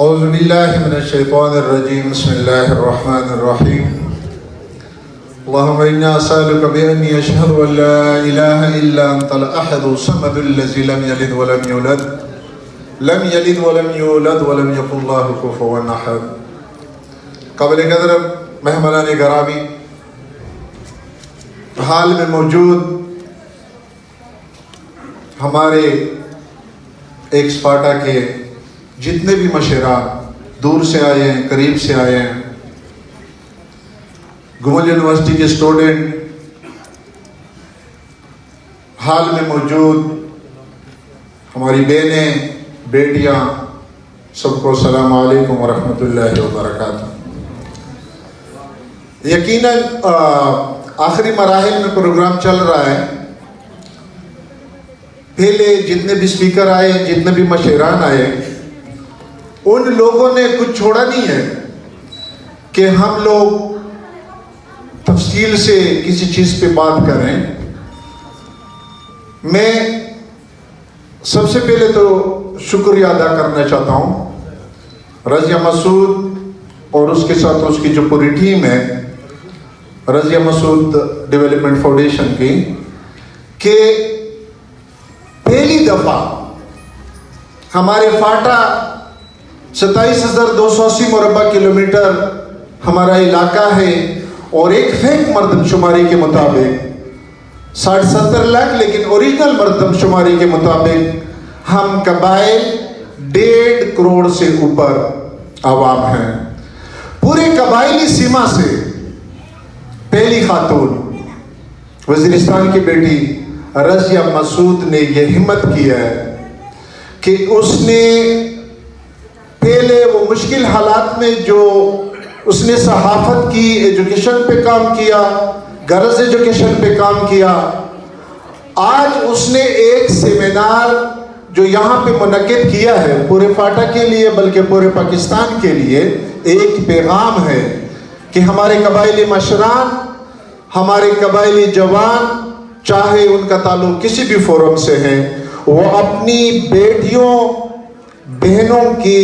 اعوذ باللہ من الشیطان الرجیم بسم اللہ الرحمن الرحیم اللہم انا اسألک بأنی اشہد ان لا الہ الا انت الاحد الصمد الذی لم یلد ولم یولد ولم یکن له کفوا احد۔ قابل قدر مہمانان گرامی، حال میں موجود ہمارے ایک سپاٹا کے جتنے بھی مشران دور سے آئے ہیں، قریب سے آئے ہیں، گمل یونیورسٹی کے اسٹوڈنٹ، حال میں موجود ہماری بہنیں، بیٹیاں، سب کو السلام علیکم ورحمۃ اللہ وبرکاتہ۔ یقیناً آخری مراحل میں پروگرام چل رہا ہے۔ پہلے جتنے بھی اسپیکر آئے، جتنے بھی مشران آئے، ان لوگوں نے کچھ چھوڑا نہیں ہے کہ ہم لوگ تفصیل سے کسی چیز پہ بات کریں۔ میں سب سے پہلے تو شکریہ ادا کرنا چاہتا ہوں رضیہ مسعود اور اس کے ساتھ اس کی جو پوری ٹیم ہے رضیہ مسعود ڈیولپمنٹ فاؤنڈیشن کی، کہ پہلی دفعہ ہمارے فاٹا 27,280 مربع کلومیٹر ہمارا علاقہ ہے، اور ایک فیک مردم شماری کے مطابق 60-70 لاکھ، لیکن اوریجنل مردم شماری کے مطابق ہم قبائل 1.5 کروڑ سے اوپر عوام ہیں۔ پورے قبائلی سیما سے پہلی خاتون وزیرستان کی بیٹی رضیہ مسعود نے یہ ہمت کیا ہے کہ اس نے پہلے وہ مشکل حالات میں جو اس نے صحافت کی، ایجوکیشن پہ کام کیا، گرلز ایجوکیشن پہ کام کیا۔ آج اس نے ایک سیمینار جو یہاں پہ منعقد کیا ہے پورے فاٹا کے لیے بلکہ پورے پاکستان کے لیے، ایک پیغام ہے کہ ہمارے قبائلی مشران، ہمارے قبائلی جوان، چاہے ان کا تعلق کسی بھی فورم سے ہے، وہ اپنی بیٹیوں بہنوں کی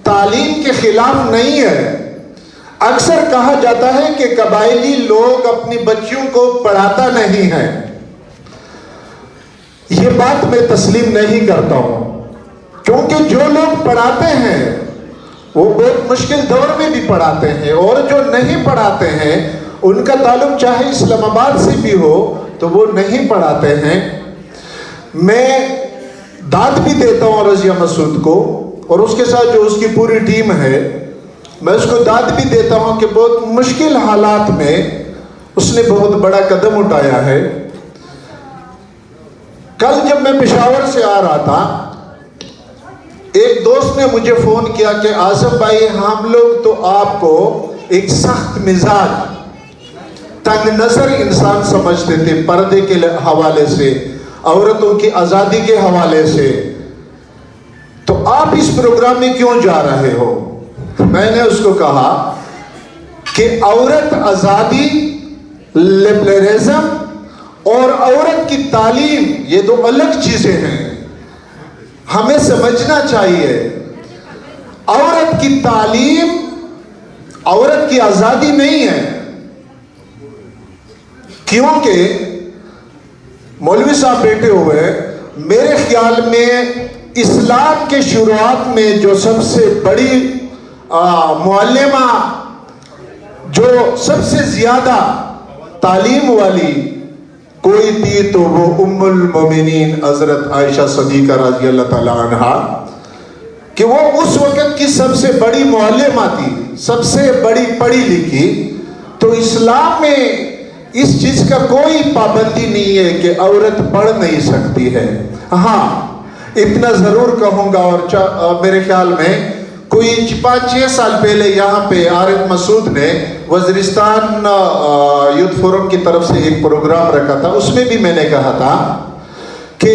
تعلیم کے خلاف نہیں ہے۔ اکثر کہا جاتا ہے کہ قبائلی لوگ اپنی بچیوں کو پڑھاتا نہیں ہے۔ یہ بات میں تسلیم نہیں کرتا ہوں، کیونکہ جو لوگ پڑھاتے ہیں وہ بہت مشکل دور میں بھی پڑھاتے ہیں، اور جو نہیں پڑھاتے ہیں ان کا تعلق چاہے اسلام آباد سے بھی ہو تو وہ نہیں پڑھاتے ہیں۔ میں داد بھی دیتا ہوں رضیہ مسعود کو، اور اس کے ساتھ جو اس کی پوری ٹیم ہے، میں اس کو داد بھی دیتا ہوں کہ بہت مشکل حالات میں اس نے بہت بڑا قدم اٹھایا ہے۔ کل جب میں پشاور سے آ رہا تھا، ایک دوست نے مجھے فون کیا کہ آصف بھائی، ہم لوگ تو آپ کو ایک سخت مزاج، تنگ نظر انسان سمجھتے تھے، پردے کے حوالے سے، عورتوں کی آزادی کے حوالے سے، تو آپ اس پروگرام میں کیوں جا رہے ہو؟ میں نے اس کو کہا کہ عورت آزادی، لبرلزم اور عورت کی تعلیم یہ دو الگ چیزیں ہیں، ہمیں سمجھنا چاہیے۔ عورت کی تعلیم عورت کی آزادی نہیں ہے، کیونکہ مولوی صاحب بیٹھے ہوئے، میرے خیال میں اسلام کے شروعات میں جو سب سے بڑی معلمہ، جو سب سے زیادہ تعلیم والی کوئی تھی تو وہ ام المومنین حضرت عائشہ صدیقہ رضی اللہ تعالیٰ عنہا، کہ وہ اس وقت کی سب سے بڑی معلمہ تھی، سب سے بڑی پڑھی لکھی۔ تو اسلام میں اس چیز کا کوئی پابندی نہیں ہے کہ عورت پڑھ نہیں سکتی ہے۔ ہاں، اتنا ضرور کہوں گا، اور میرے خیال میں کوئی 5-6 سال پہلے یہاں پہ عارف مسعود نے وزیرستان یوتھ فورم کی طرف سے ایک پروگرام رکھا تھا، اس میں بھی میں نے کہا تھا کہ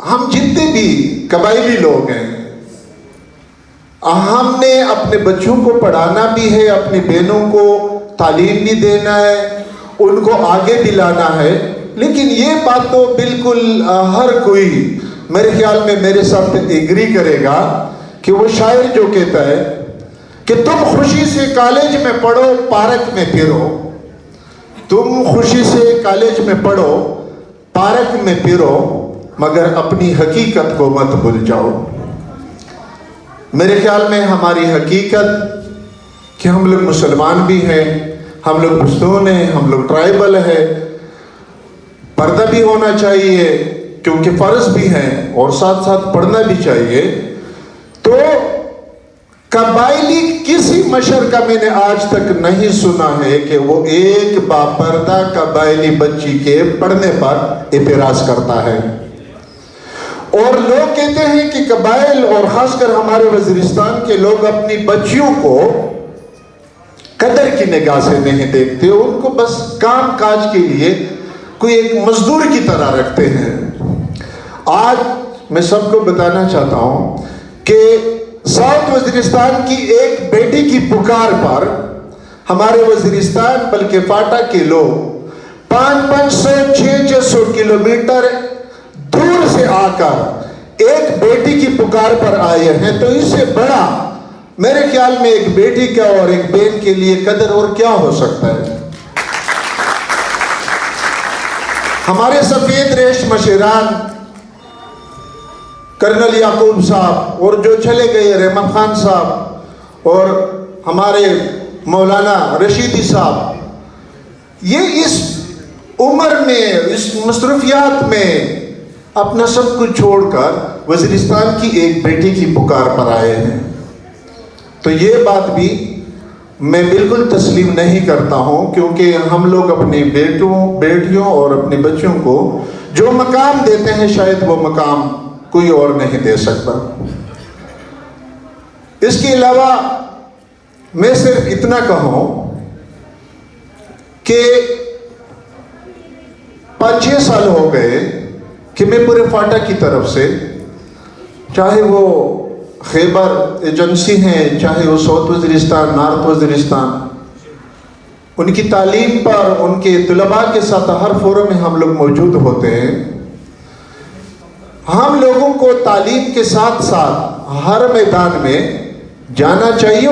ہم جتنے بھی قبائلی لوگ ہیں، ہم نے اپنے بچوں کو پڑھانا بھی ہے، اپنی بہنوں کو تعلیم بھی دینا ہے، ان کو آگے بھی لانا ہے، لیکن یہ بات تو بالکل ہر کوئی میرے خیال میں میرے ساتھ ایگری کرے گا کہ وہ شاعر جو کہتا ہے کہ تم خوشی سے کالج میں پڑھو پارک میں پھرو، تم خوشی سے کالج میں پڑھو پارک میں پھرو، مگر اپنی حقیقت کو مت بھول جاؤ۔ میرے خیال میں ہماری حقیقت کہ ہم لوگ مسلمان بھی ہیں، ہم لوگ پشتون ہیں، ہم لوگ ٹرائبل ہیں، پردہ بھی ہونا چاہیے کیونکہ فرض بھی ہیں، اور ساتھ ساتھ پڑھنا بھی چاہیے۔ تو قبائلی کسی مشر کا میں نے آج تک نہیں سنا ہے کہ وہ ایک باپردہ قبائلی بچی کے پڑھنے پر اعتراض کرتا ہے۔ اور لوگ کہتے ہیں کہ قبائل اور خاص کر ہمارے وزیرستان کے لوگ اپنی بچیوں کو قدر کی نگاہ سے نہیں دیکھتے، ان کو بس کام کاج کے لیے کوئی ایک مزدور کی طرح رکھتے ہیں۔ آج میں سب کو بتانا چاہتا ہوں کہ ساؤتھ وزیرستان کی ایک بیٹی کی پکار پر ہمارے وزیرستان بلکہ فاٹا کے لوگ 500-600 کلومیٹر دور سے آ کر ایک بیٹی کی پکار پر آئے ہیں، تو اس سے بڑا میرے خیال میں ایک بیٹی کا اور ایک بہن کے لیے قدر اور کیا ہو سکتا ہے۔ ہمارے سفید ریش مشیران کرنل یعقوب صاحب اور جو چلے گئے رحمت خان صاحب اور ہمارے مولانا رشیدی صاحب، یہ اس عمر میں اس مصروفیات میں اپنا سب کچھ چھوڑ کر وزیرستان کی ایک بیٹی کی پکار پر آئے ہیں۔ تو یہ بات بھی میں بالکل تسلیم نہیں کرتا ہوں، کیونکہ ہم لوگ اپنی بیٹیوں اور اپنی بچیوں کو جو مقام دیتے ہیں شاید وہ مقام کوئی اور نہیں دے سکتا۔ اس کے علاوہ میں صرف اتنا کہوں کہ 5-6 سال ہو گئے کہ میں پورے فاٹا کی طرف سے، چاہے وہ خیبر ایجنسی ہیں، چاہے وہ ساؤتھ وزیرستان، نارتھ وزیرستان، ان کی تعلیم پر ان کے طلباء کے ساتھ ہر فورم میں ہم لوگ موجود ہوتے ہیں۔ ہم لوگوں کو تعلیم کے ساتھ ساتھ ہر میدان میں جانا چاہیے۔